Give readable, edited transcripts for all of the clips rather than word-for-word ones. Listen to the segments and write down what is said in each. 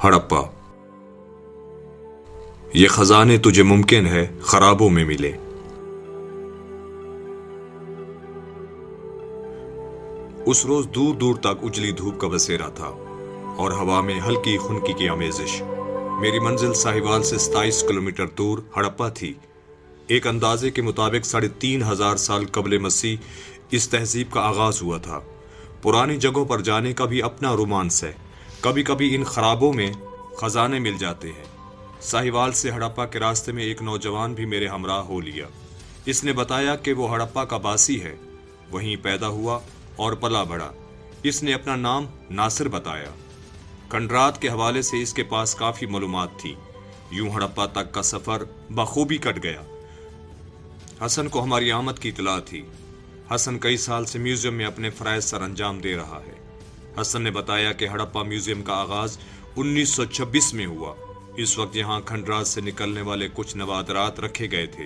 हड़प्पा। ये खजाने तुझे मुमकिन है खराबों में मिले। उस रोज दूर दूर तक उजली धूप का बसेरा था और हवा में हल्की खुनकी की आमेजिश। मेरी मंजिल साहिवाल से 27 किलोमीटर दूर हड़प्पा थी। एक अंदाजे के मुताबिक 3,500 साल कबले मसीह इस तहजीब का आगाज हुआ था। पुरानी जगहों पर जाने का भी अपना रोमांस है। कभी कभी इन खराबों में खजाने मिल जाते हैं। साहिवाल से हड़प्पा के रास्ते में एक नौजवान भी मेरे हमराह हो लिया। इसने बताया कि वो हड़प्पा का बासी है, वहीं पैदा हुआ और पला बढ़ा। इसने अपना नाम नासिर बताया। खंडरात के हवाले से इसके पास काफी मालूमात थी। यूं हड़प्पा तक का सफर बखूबी कट गया। हसन को हमारी आमद की इतला थी। हसन कई साल से म्यूजियम में अपने फराइज सर अंजाम दे रहा है। हसन ने बताया कि हड़प्पा म्यूजियम का आगाज 1926 में हुआ। इस वक्त यहाँ खंडरात से निकलने वाले कुछ नवादरात रखे गए थे।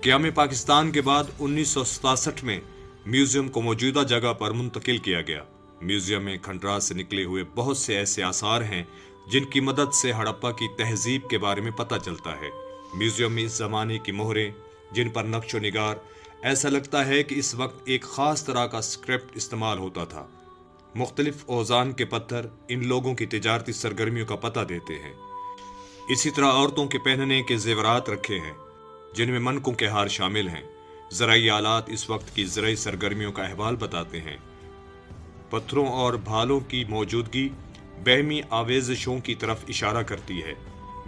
क़याम पाकिस्तान के बाद 1967 में म्यूजियम को मौजूदा जगह पर मुंतकिल किया गया। म्यूजियम में खंडरात से निकले हुए बहुत से ऐसे आसार हैं जिनकी मदद से हड़प्पा की तहजीब के बारे में पता चलता है। म्यूजियम में इस जमाने की मोहरें, जिन पर नक्शो निगार, ऐसा लगता है कि इस वक्त एक खास तरह का स्क्रिप्ट इस्तेमाल होता था। मुख्तलिफ औज़ान के पत्थर इन लोगों की तिजारती सरगर्मियों का पता देते हैं। इसी तरह औरतों के पहनने के जेवरात रखे हैं, जिनमें मनकों के हार शामिल हैं। ज़राई आलात इस वक्त की ज़राई सरगर्मियों का अहवाल बताते हैं। पत्थरों और भालों की मौजूदगी बहमी आवेज़शों की तरफ इशारा करती है।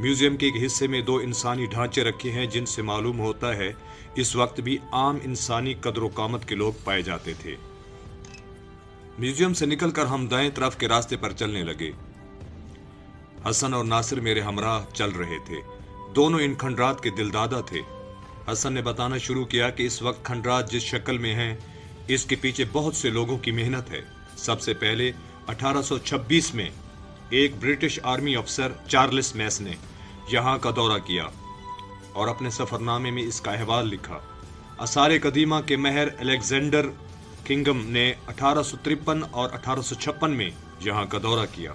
म्यूजियम के एक हिस्से में 2 इंसानी ढांचे रखे हैं, जिनसे मालूम होता है इस वक्त भी आम इंसानी कदर कामत के लोग पाए जाते थे। म्यूजियम से निकलकर हम दाएं तरफ के रास्ते पर चलने लगे। हसन और नासिर मेरे हमराह चल रहे थे। दोनों इन खंडरात के दिलदादा थे। हसन ने बताना शुरू किया कि इस वक्त खंडरात जिस शक्ल में हैं, इसके पीछे बहुत से लोगों की मेहनत है। सबसे पहले 1826 में एक ब्रिटिश आर्मी अफसर चार्ल्स मैस ने यहाँ का दौरा किया और अपने सफरनामे में इसका अहवाल लिखा। आसार कदीमा के महर अलेक्जेंडर किंगम ने 1853 और 1856 में यहाँ का दौरा किया।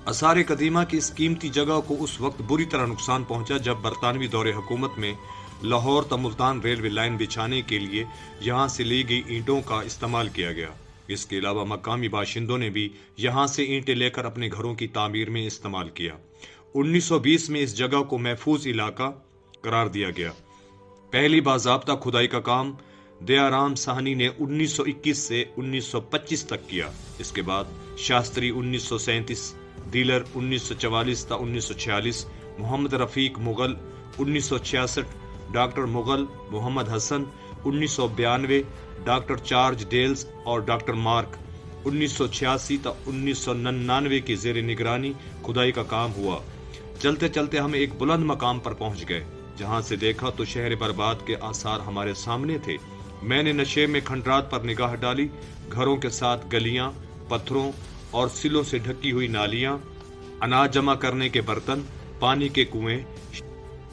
आसार कदीमा की इस कीमती जगह को उस वक्त बुरी तरह नुकसान पहुंचा जब बरतानवी दौरे हुकूमत में लाहौर ता मुल्तान रेलवे लाइन बिछाने के लिए यहाँ से ली गई ईंटों का इस्तेमाल किया गया। इसके अलावा मकामी बाशिंदों ने भी यहाँ से ईंटें लेकर अपने घरों की तामीर में इस्तेमाल किया। 1920 में इस जगह को महफूज इलाका करार दिया गया। पहली बाज़ाब्ता खुदाई का काम दयाराम साहनी ने 1921 से 1925 तक किया। इसके बाद शास्त्री 1937, डीलर 1944 ता 1946, मोहम्मद रफीक मुगल 1966, डॉक्टर मुगल मोहम्मद हसन 1992, डॉक्टर चार्ज डेल्स और डॉक्टर मार्क 1986 ता 1999 की जेर निगरानी खुदाई का काम हुआ। चलते चलते हम एक बुलंद मकाम पर पहुंच गए, जहां से देखा तो शहर बर्बाद के आसार हमारे सामने थे। मैंने नशे में खंडरात पर निगाह डाली। घरों के साथ गलियां, पत्थरों और सिलों से ढकी हुई नालियां, अनाज जमा करने के बर्तन, पानी के कुएं।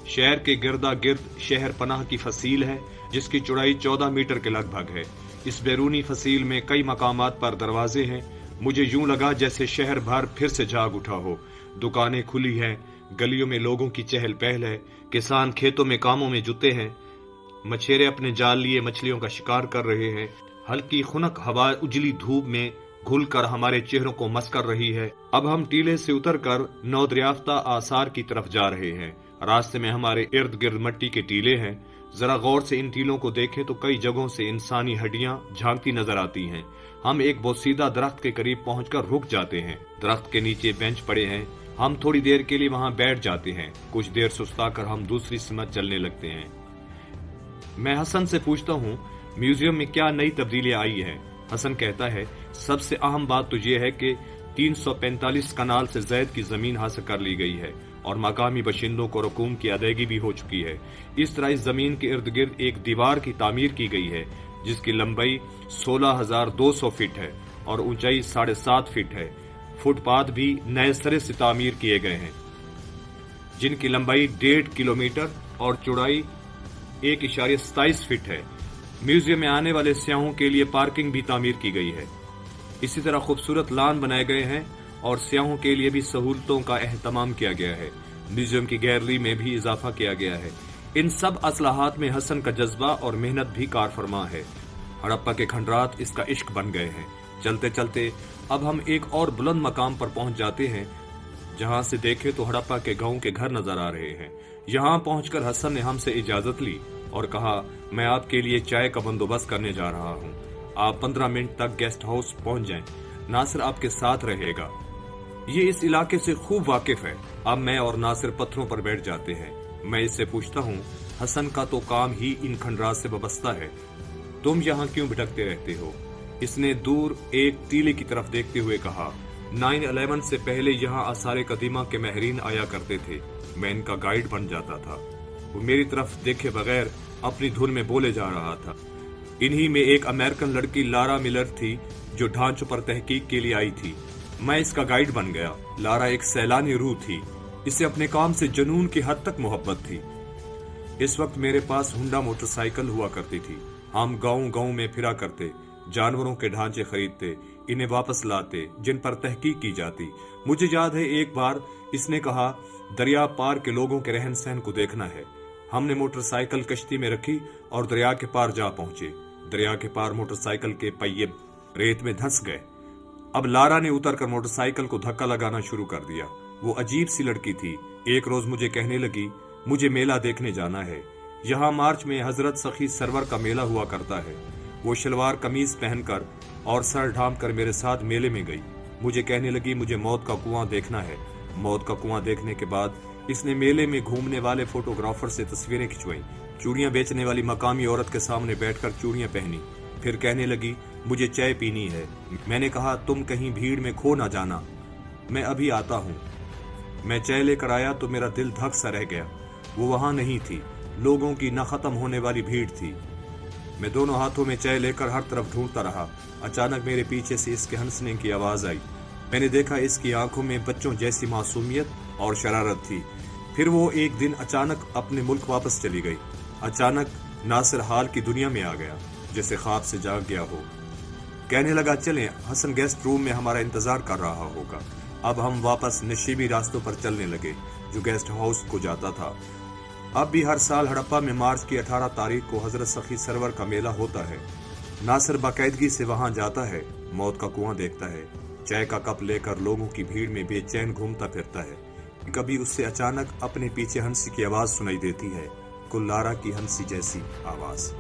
शहर के गिरदा गिर्द शहर पनाह की फसील है, जिसकी चौड़ाई 14 मीटर के लगभग है। इस बैरूनी फसील में कई मकामात पर दरवाजे हैं। मुझे यूं लगा जैसे शहर भर फिर से जाग उठा हो। दुकानें खुली हैं, गलियों में लोगों की चहल पहल है। किसान खेतों में कामों में जुटे हैं। मछेरे अपने जाल लिए मछलियों का शिकार कर रहे हैं। हल्की खुनक हवा उजली धूप में घुलकर हमारे चेहरों को मस्कर रही है। अब हम टीले से उतरकर नौदरियाफ्ता आसार की तरफ जा रहे हैं। रास्ते में हमारे इर्द गिर्द मट्टी के टीले हैं। जरा गौर से इन टीलों को देखें तो कई जगहों से इंसानी हड्डियां झांकती नजर आती हैं। हम एक बोसीदा दरख्त के करीब पहुंचकर रुक जाते हैं। दरख्त के नीचे बेंच पड़े हैं। हम थोड़ी देर के लिए वहां बैठ जाते हैं। कुछ देर सुस्ताकर हम दूसरी सिमत चलने लगते हैं। मैं हसन से पूछता हूँ, म्यूजियम में क्या नई तब्दीलियां आई है? हसन कहता है, सबसे अहम बात तो ये है कि 345 कनाल से ज़ायद की जमीन हासिल कर ली गई है और मकामी बशिंदों को रकूम की अदायगी भी हो चुकी है। इस तरह इस जमीन के इर्द गिर्द एक दीवार की तामीर की गई है, जिसकी लंबाई 16,200 फीट है और ऊंचाई 7.5 फीट है। फुटपाथ भी नए सिरे से तामीर किए गए हैं, जिनकी लंबाई 1.5 किलोमीटर और चौड़ाई 1.27 फीट है। म्यूजियम में आने वाले सयाहों के लिए पार्किंग भी तामीर की गई है। इसी तरह खूबसूरत लान बनाए गए हैं और सियाहों के लिए भी सहूलतों का एहतमाम किया गया है। म्यूजियम की गैलरी में भी इजाफा किया गया है। इन सब असलाहात में हसन का जज्बा और मेहनत भी कार फरमा है। हड़प्पा के खंडरात इसका इश्क बन गए हैं। चलते चलते अब हम एक और बुलंद मकाम पर पहुंच जाते हैं, जहां से देखे तो हड़प्पा के गांव के घर नजर आ रहे हैं। यहां पहुंचकर हसन ने हमसे इजाजत ली और कहा, मैं आपके लिए चाय का बंदोबस्त करने जा रहा हूं। आप 15 मिनट तक गेस्ट हाउस पहुंच जाएं। नासिर आपके साथ रहेगा। ये इस इलाके से खूब वाकिफ है। अब मैं और नासिर पत्थरों पर बैठ जाते हैं। मैं इससे पूछता हूँ, हसन का तो काम ही इन खंडरात से वाबस्ता है, तुम यहाँ क्यों भटकते रहते हो? इसने दूर एक टीले की तरफ देखते हुए कहा, 9/11 से पहले यहाँ आसार कदीमा के महरीन आया करते थे। मैं इनका गाइड बन जाता था। वो मेरी तरफ देखे बगैर अपनी धुन में बोले जा रहा था। इन्हीं में एक अमेरिकन लड़की लारा मिलर थी, जो ढांचों पर तहकीक के लिए आई थी। मैं इसका गाइड बन गया। लारा एक सैलानी रूह थी। इसे अपने काम से जुनून की हद तक मोहब्बत थी। इस वक्त मेरे पास हुंडा मोटरसाइकिल हुआ करती थी। हम गांव गांव में फिरा करते, जानवरों के ढांचे खरीदते, इन्हें वापस लाते, जिन पर तहकीक की जाती। मुझे याद है एक बार इसने कहा, दरिया पार के लोगों के रहन सहन को देखना है। हमने मोटरसाइकिल कश्ती में रखी और दरिया के पार जा पहुंचे। दरिया के पार मोटरसाइकिल के पहिए रेत में धंस गए। अब लारा ने उतरकर मोटरसाइकिल को धक्का लगाना शुरू कर दिया। वो अजीब सी लड़की थी। एक रोज मुझे कहने लगी, मुझे मेला देखने जाना है। यहाँ मार्च में हजरत सखी सरवर का मेला हुआ करता है। वो शलवार कमीज पहनकर और सर ढांप कर मेरे साथ मेले में गई। मुझे कहने लगी, मुझे मौत का कुआं देखना है। मौत का कुआं देखने के बाद इसने मेले में घूमने वाले फोटोग्राफर से तस्वीरें खिंचवाई। चूड़ियां बेचने वाली मकामी औरत के सामने बैठकर चूड़ियां पहनी। फिर कहने लगी, मुझे चाय पीनी है। मैंने कहा, तुम कहीं भीड़ में खो ना जाना, मैं अभी आता हूँ। मैं चाय लेकर आया तो मेरा दिल धक सा रह गया। वो वहां नहीं थी। लोगों की न खत्म होने वाली भीड़ थी। मैं दोनों हाथों में चाय लेकर हर तरफ ढूंढता रहा। अचानक मेरे पीछे से इसके हंसने की आवाज आई। मैंने देखा इसकी आंखों में बच्चों जैसी मासूमियत और शरारत थी। फिर वो एक दिन अचानक अपने मुल्क वापस चली गई। अचानक नासिर हाल की दुनिया में आ गया, जैसे ख्वाब से जाग गया हो। कहने लगा, चलें, हसन गेस्ट रूम में हमारा इंतजार कर रहा होगा। अब हम वापस नशीबी रास्तों पर चलने लगे, जो गेस्ट हाउस को जाता था। अब भी हर साल हड़प्पा में मार्च की 18 तारीख को हजरत सखी सरवर का मेला होता है। नासिर बाकायदगी से वहां जाता है, मौत का कुआं देखता है, चाय का कप लेकर लोगों की भीड़ में बेचैन घूमता फिरता है। कभी उससे अचानक अपने पीछे हंसी की आवाज सुनाई देती है, कुल लारा की हंसी जैसी आवाज।